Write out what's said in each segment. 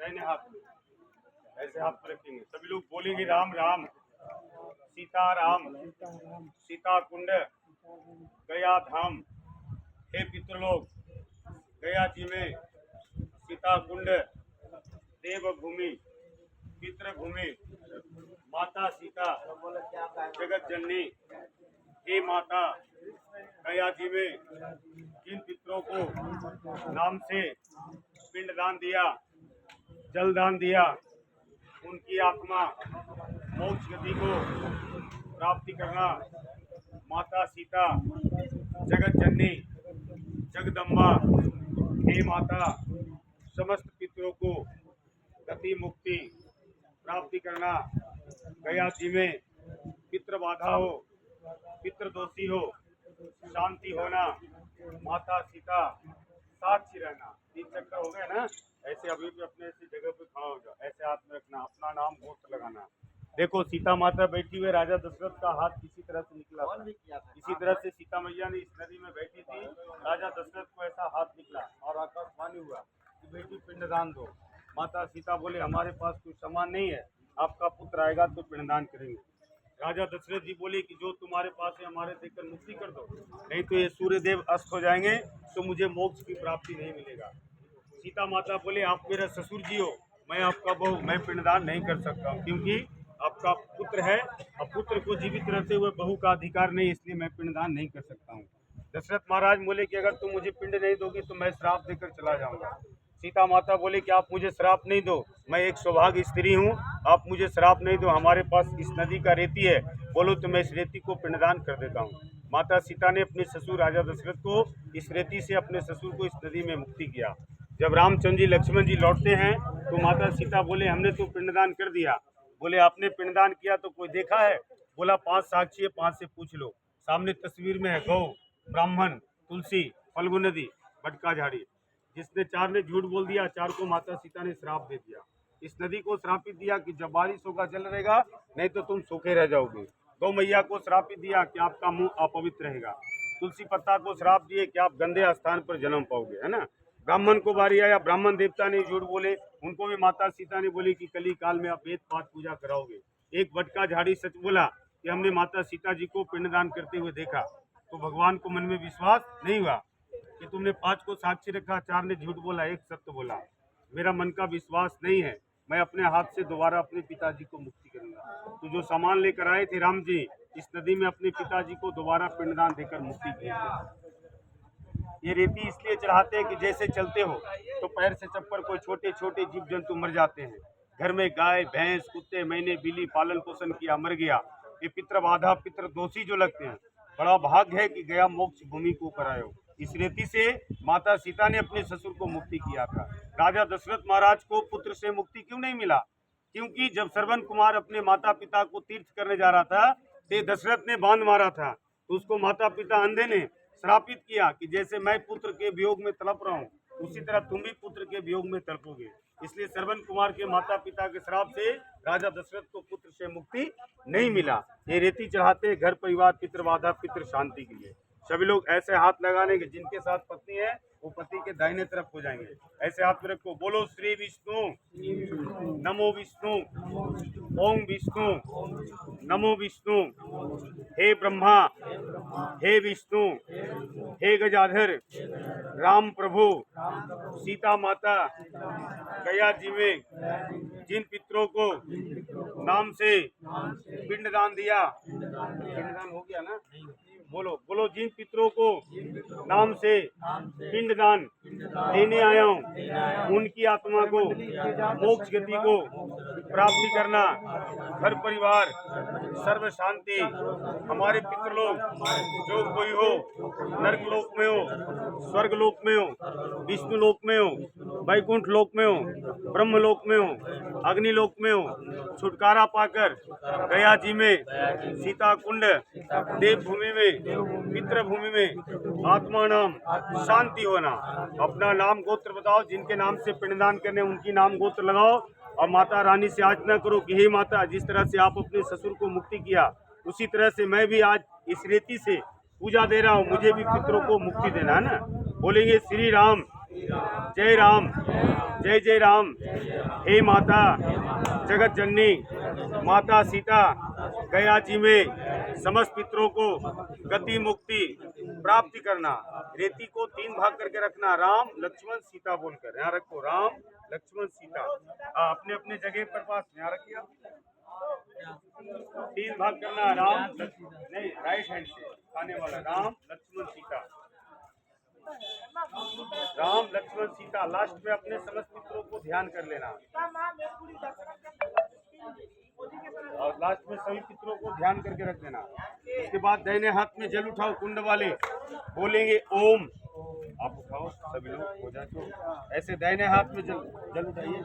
दाहिने हाथ में ऐसे हाथ पर रखेंगे। सभी लोग बोलेंगे राम राम सीता राम सीता कुंड गया धाम। हे पितृलोक गया जी में सीता कुंड देवभूमि पितृभूमि माता सीता जगत जननी। हे माता गया जी में जिन पितरों को नाम से पिंड दान दिया जल दान दिया उनकी आत्मा मोक्ष गति को प्राप्ति करना। माता सीता जगत जननी जगदम्बा हे माता समस्त पितरों को गति मुक्ति प्राप्ति करना। गया जी में पितृ बाधा हो पितृ दोषी हो शांति होना। माता सीता साक्षी रहना। 3 चक्कर हो गए ना। ऐसे अभी भी अपने ऐसी जगह पे खड़ा हो जाओ। ऐसे हाथ में रखना अपना नाम गोत्र लगाना। देखो सीता माता बैठी हुई राजा दशरथ का हाथ किसी तरह से निकला था। इसी तरह से सीता मैया ने इस नदी में बैठी थी। राजा दशरथ को ऐसा हाथ निकला और आकाशवाणी हुआ कि बेटी पिंडदान दो। माता सीता बोले हमारे पास कोई सामान नहीं है, आपका पुत्र आएगा तो पिंडदान करेंगे। राजा दशरथ जी बोले कि जो तुम्हारे पास है हमारे देकर मुक्ति कर दो, नहीं तो ये सूर्यदेव अस्त हो जाएंगे तो मुझे मोक्ष की प्राप्ति नहीं मिलेगा। सीता माता बोले आप मेरा ससुर जी हो, मैं आपका बहू, मैं पिंडदान नहीं कर सकता हूँ क्योंकि आपका पुत्र है और पुत्र को जीवित रहते हुए बहू का अधिकार नहीं, इसलिए मैं पिंडदान नहीं कर सकता हूँ। दशरथ महाराज बोले कि अगर तुम मुझे पिंड नहीं दोगी तो मैं श्राप देकर चला जाऊंगा। सीता माता बोले कि आप मुझे श्राप नहीं दो, मैं एक सौभाग्य स्त्री हूँ, आप मुझे श्राप नहीं दो, हमारे पास इस नदी का रेती है, बोलो तो मैं इस रेती को पिंडदान कर देता हूँ। माता सीता ने अपने ससुर राजा दशरथ को इस रेती से अपने ससुर को इस नदी में मुक्ति किया। जब रामचंद्र जी लक्ष्मण जी लौटते हैं तो माता सीता बोले हमने तो पिंडदान कर दिया। बोले आपने पिंडदान किया तो कोई देखा है? बोला 5 साक्षी है, 5 से पूछ लो। सामने तस्वीर में है गौ, ब्राह्मण, तुलसी, फल्गु नदी, बटका झाड़ी। जिसने 4 ने झूठ बोल दिया, 4 को माता सीता ने श्राप दे दिया। इस नदी को श्रापित दिया कि जब बारिश होगा जल रहेगा, नहीं तो तुम सूखे रह जाओगे। गौ मैया को श्रापित दिया कि आपका मुंह अपवित्र रहेगा। तुलसी पत्ता को श्राप दिए कि आप गंदे स्थान पर जन्म पाओगे, है ना। ब्राह्मण को बारी आया, ब्राह्मण देवता ने झूठ बोले, उनको भी माता सीता ने बोली कि कली काल में आप वेद पाठ पूजा कराओगे। एक बटका झाड़ी सच बोला कि हमने माता सीता जी को पिंडदान करते हुए देखा। तो भगवान को मन में विश्वास नहीं हुआ कि तुमने 5 को साक्षी रखा, 4 ने झूठ बोला, 1 सत्य बोला। मेरा मन का विश्वास नहीं है, मैं अपने हाथ से दोबारा अपने पिताजी को मुक्ति करूंगा। तो जो सामान लेकर आए थे राम जी, इस नदी में अपने पिताजी को दोबारा पिंडदान देकर मुक्ति की। ये रेती इसलिए चढ़ाते हैं कि जैसे चलते हो तो पैर से चप्पल कोई छोटे छोटे जीव जंतु मर जाते हैं। घर में गाय भैंस कुत्ते मैंने बिल्ली पालन पोषण किया, मर गया। ये पितृ बाधा पितृ दोषी जो लगते हैं, बड़ा भाग्य है कि गया मोक्ष भूमि को ऊपर आए हो। इस रेती से माता सीता ने अपने ससुर को मुक्ति किया था। राजा दशरथ महाराज को पुत्र से मुक्ति क्यों नहीं मिला? क्योंकि जब श्रवण कुमार अपने माता पिता को तीर्थ करने जा रहा था तो दशरथ ने बांध मारा था, तो उसको माता पिता अंधे ने श्रापित किया कि जैसे मैं पुत्र के वियोग में तड़प रहा हूँ, उसी तरह तुम भी पुत्र के वियोग में तड़पोगे। इसलिए श्रवण कुमार के माता पिता के श्राप से राजा दशरथ को पुत्र से मुक्ति नहीं मिला। ये रेती चढ़ाते घर परिवार पितृ बाधा पितृ शांति के लिए। सभी लोग ऐसे हाथ लगाने के, जिनके साथ पत्नी है वो पति के दाहिने तरफ हो जाएंगे। ऐसे हाथ में रखो, बोलो श्री विष्णु नमो विष्णु ओम विष्णु नमो विष्णु। हे ब्रह्मा हे विष्णु हे गजाधर राम प्रभु सीता माता गया जी में जिन पितरों को नाम से पिंडदान दिया, पिंडदान हो गया ना, बोलो बोलो, जिन पितरों को नाम से पिंडदान देने आया हूँ उनकी आत्मा को मोक्ष गति को प्राप्ति करना। घर परिवार सर्व शांति। हमारे पितृलोक जो कोई हो, नरक लोक में हो, स्वर्ग लोक में हो, विष्णु लोक में हो, वैकुंठ लोक में हो, ब्रह्म लोक में हो, अग्नि लोक में हो, छुटकारा पाकर गया जी में सीता कुंड देवभूमि में पितृभूमि में आत्मा नाम शांति होना। अपना नाम गोत्र बताओ, जिनके नाम से पिंडदान करने उनकी नाम गोत्र लगाओ और माता रानी से याचना करो कि हे माता, जिस तरह से आप अपने ससुर को मुक्ति किया उसी तरह से मैं भी आज इस रेती से पूजा दे रहा हूँ, मुझे भी पितरों को मुक्ति देना है ना। बोलेंगे श्री राम जय राम, जय जय राम। हे माता जगत जननी माता सीता, गया जी में समस्त पितरों को गति मुक्ति प्राप्ति करना। रेती को 3 भाग करके रखना, राम लक्ष्मण सीता बोलकर यहाँ रखो, राम लक्ष्मण सीता। अपने अपने जगह पर पास यहाँ रखिए आप। 3 भाग करना, राम नहीं, राइट हैंड से खाने वाला, राम लक्ष्मण सीता, राम लक्ष्मण सीता। लास्ट में अपने समस्त पितरों को ध्यान कर लेना और लास्ट में सभी पितरों को ध्यान करके रख देना। उसके बाद दाहिने हाथ में जल उठाओ, कुंड वाले बोलेंगे ओम। आप उठाओ, सभी लोग हो जाए तो ऐसे दाहिने हाथ में जल उठाइए,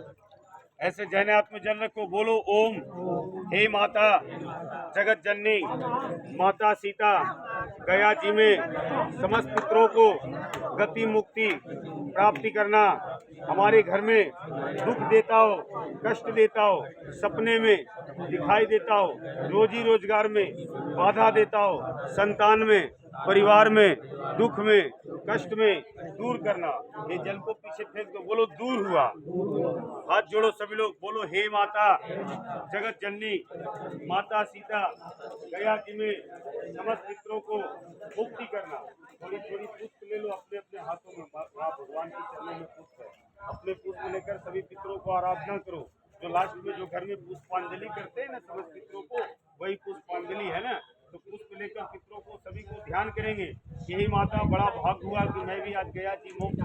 ऐसे दाहिने हाथ में जल रखो, बोलो ओम। हे माता जगत जननी माता सीता, गया जी में समस्त पितरों को गति मुक्ति प्राप्ति करना। हमारे घर में दुख देता हो, कष्ट देता हो, सपने में दिखाई देता हो, रोजी रोजगार में बाधा देता हो, संतान में, परिवार में, दुख में, कष्ट में दूर करना। ये जल को पीछे फेंक दो, बोलो दूर हुआ। हाथ जोड़ो सभी लोग, बोलो हे माता जगत जननी माता सीता, गया जी में समस्त पितरों को मुक्ति करना। थोड़ी थोड़ी पुष्प ले लो अपने अपने हाथों में, भगवान के चरणों में पुष्प है, अपने पुष्प लेकर सभी पितरों को आराधना करो। जो लास्ट में जो घर में पुष्पांजलि करते हैं ना समस्त पितरों को, वही पुष्पांजलि है ना। तो पुष्प लेकर पितरों को सभी को ध्यान करेंगे। यही माता बड़ा भाग हुआ कि मैं भी आज गया जी मोक्ष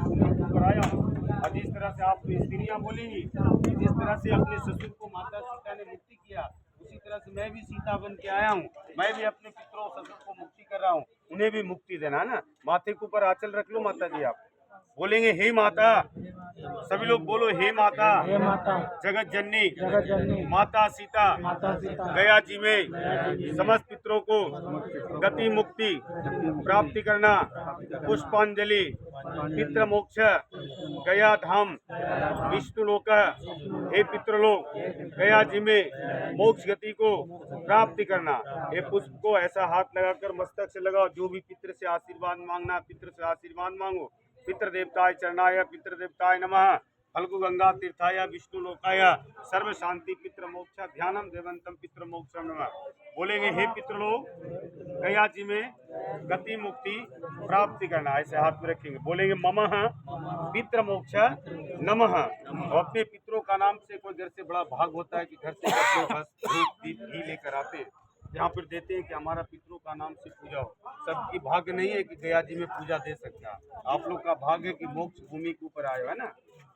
पर आया हूँ। और जिस तरह से आप स्त्रियाँ बोलेंगी, जिस तरह से अपने ससुर को माता सीता ने मुक्ति किया, उसी तरह से मैं भी सीता बन के आया हूँ। मैं भी अपने पितरों ससुर को मुक्ति कर रहा हूँ, उन्हें भी मुक्ति देना है ना। माथे के ऊपर आंचल रख लो माता जी। आप बोलेंगे हे माता, सभी लोग बोलो हे माता, हे माता जगत जननी जगत जननी माता सीता, माता सीता, गया जी में समस्त पितरों को गति मुक्ति प्राप्ति करना। पुष्पांजलि पितृ मोक्ष गया धाम विष्णु लोक। हे पितृलोक गया जी में मोक्ष गति को प्राप्ति करना। ये पुष्प को ऐसा हाथ लगाकर मस्तक से लगाओ। जो भी पितृ से आशीर्वाद मांगना, पितृ से आशीर्वाद मांगो। पितृ देवताय चरणाय पितृ देवताय नमः, फल्गु गंगा तीर्थाय विष्णु लोकाय, सर्व शांति पितृ मोक्ष ध्यानम देवंतम पितृ मोक्ष नमः। बोलेंगे हे पितृलोक गया जी में गति मुक्ति प्राप्ति करना। ऐसे हाथ में रखेंगे, बोलेंगे ममः पितृ मोक्ष नमः। और अपने पितरों का नाम से कोई घर से बड़ा भाग होता है कि घर से कपड़े बस धूप दीप घी लेकर आते हैं, यहाँ पर देते हैं कि हमारा पितरों का नाम से पूजा हो। सबकी भाग्य नहीं है कि गया जी में पूजा दे सकता। आप लोग का भाग्य है कि मोक्ष भूमि के ऊपर आए हो, है ना।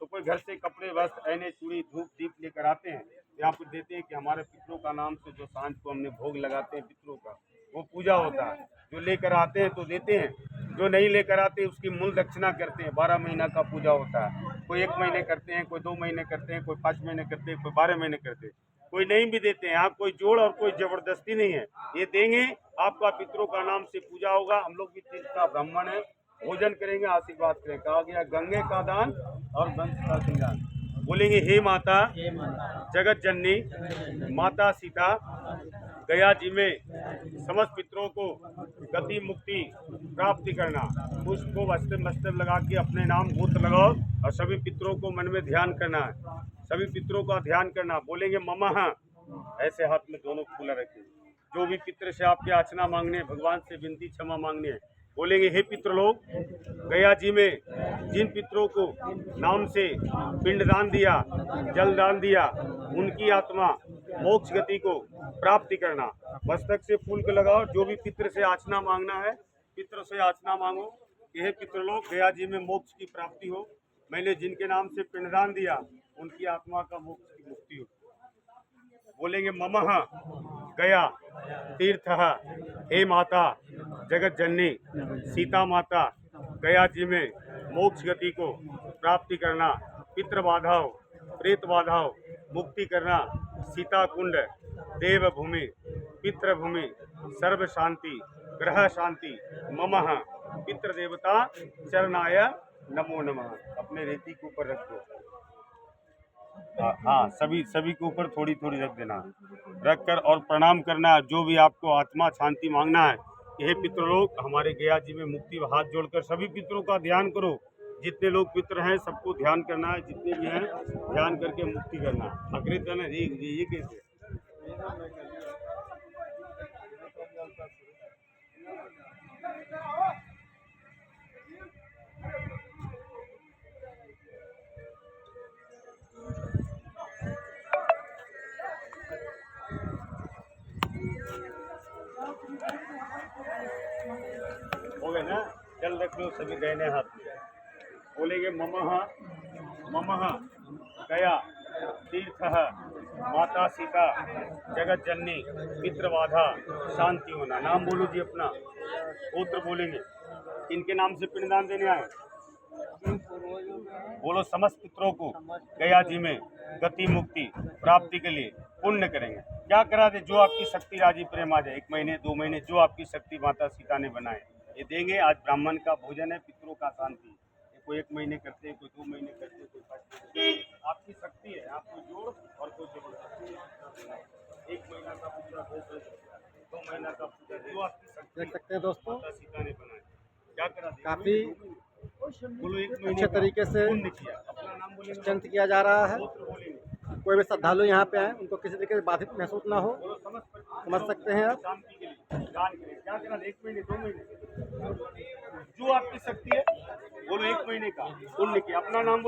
तो कोई घर से कपड़े वस्त्र ऐने चूड़ी धूप दीप लेकर आते हैं, यहाँ पर देते हैं कि हमारे पितरों का नाम से जो सांझ को हमने भोग लगाते हैं पितरों का, वो पूजा होता है। जो लेकर आते हैं तो देते हैं, जो नहीं लेकर आते उसकी मूल दक्षिणा करते हैं। 12 महीना का पूजा होता है। कोई 1 महीने करते हैं, कोई 2 महीने करते हैं, कोई 5 महीने करते हैं, कोई 12 महीने करते हैं, कोई नहीं भी देते हैं। यहाँ कोई जोड़ और कोई जबरदस्ती नहीं है। ये देंगे, आपका पितरों का नाम से पूजा होगा। हम लोग भी तीर्थ का ब्राह्मण है, भोजन करेंगे, आशीर्वाद करेंगे। कहा गया गंगे का दान और वंश का सिंगार। बोलेंगे हे माता जगत जननी माता सीता, गया जी में समस्त पितरों को गति मुक्ति प्राप्ति करना। पुष्प को मस्तक लगा के अपने नाम गोत्र लगाओ और सभी पितरों को मन में ध्यान करना है। सभी पितरों का ध्यान करना। बोलेंगे ममः, ऐसे हाथ में दोनों फूला रखें। जो भी पितर से आपके याचना मांगने, भगवान से विनती क्षमा मांगने है, बोलेंगे हे पितृलोक गया जी में जिन पितरों को नाम से पिंडदान दिया, जल दान दिया, उनकी आत्मा मोक्ष गति को प्राप्ति करना। मस्तक से फूल को लगाओ। जो भी पितर से याचना मांगना है, पितर से याचना मांगो कि हे पितृलोक गया जी में मोक्ष की प्राप्ति हो। मैंने जिनके नाम से पिंडदान दिया, उनकी आत्मा का मोक्ष की मुक्ति हो। बोलेंगे ममः गया तीर्थ, हे माता जगत जननी सीता माता, गया जी में मोक्ष गति को प्राप्ति करना। पितृ बाधाओं प्रेत बाधाओं मुक्ति करना। सीता कुंड देव भूमि पितृभूमि सर्व शांति ग्रह शांति। ममः पितृ देवता चरणाय नमो नमः। अपने रेती के ऊपर रख दो। हाँ, सभी के ऊपर थोड़ी थोड़ी रख देना, रखकर और प्रणाम करना। जो भी आपको आत्मा शांति मांगना है, हे पितृलोक हमारे गया जी में मुक्ति, हाथ जोड़कर सभी पितरों का ध्यान करो। जितने लोग पितर हैं सबको ध्यान करना है, जितने भी हैं ध्यान करके मुक्ति करना है। अग्रित है ना ये कैसे हो गए ना। जल रख लो सभी दाहिने हाथ में, बोलेंगे ममः गया तीर्थ माता सीता जगत जननी मित्रवाधा शांति होना। नाम बोलो जी अपना, गोत्र बोलेंगे। इनके नाम से पिंडदान देने आए, बोलो समस्त पितरों को गया जी में गति मुक्ति प्राप्ति के लिए पुण्य करेंगे। क्या करा दे, जो आपकी शक्ति राजी प्रेम आ जाए, 1 महीने 2 महीने जो आपकी शक्ति माता सीता ने बनाए ये देंगे। आज ब्राह्मण का भोजन है, पितरों का शांति। कोई 1 महीने करते हैं, कोई 2 महीने करते हैं, कोई 5 महीने। आपकी शक्ति है, आपको जोड़ और कोई जबरदस्ती। 1 महीना का पूजा, 2 महीना का पूजा, जो आपकी शक्ति देख सकते हैं दोस्तों, माता सीता ने बनाए। क्या करा दे, काफी बोलो 1 महीने अच्छे तरीके से पुण्य किया। अपना नाम बोलेंगे, स्ट्रेंथ किया जा रहा है। गोत्र बोलेंगे। कोई भी श्रद्धालु यहाँ पे आए उनको किसी तरीके से बाधित महसूस ना हो, बोलो समस्त समझ सकते हैं आप। शांति के लिए दान करें। क्या करा, 1 महीने 2 महीने जो आपकी शक्ति है, बोलो 1 महीने का पुण्य किया। अपना नाम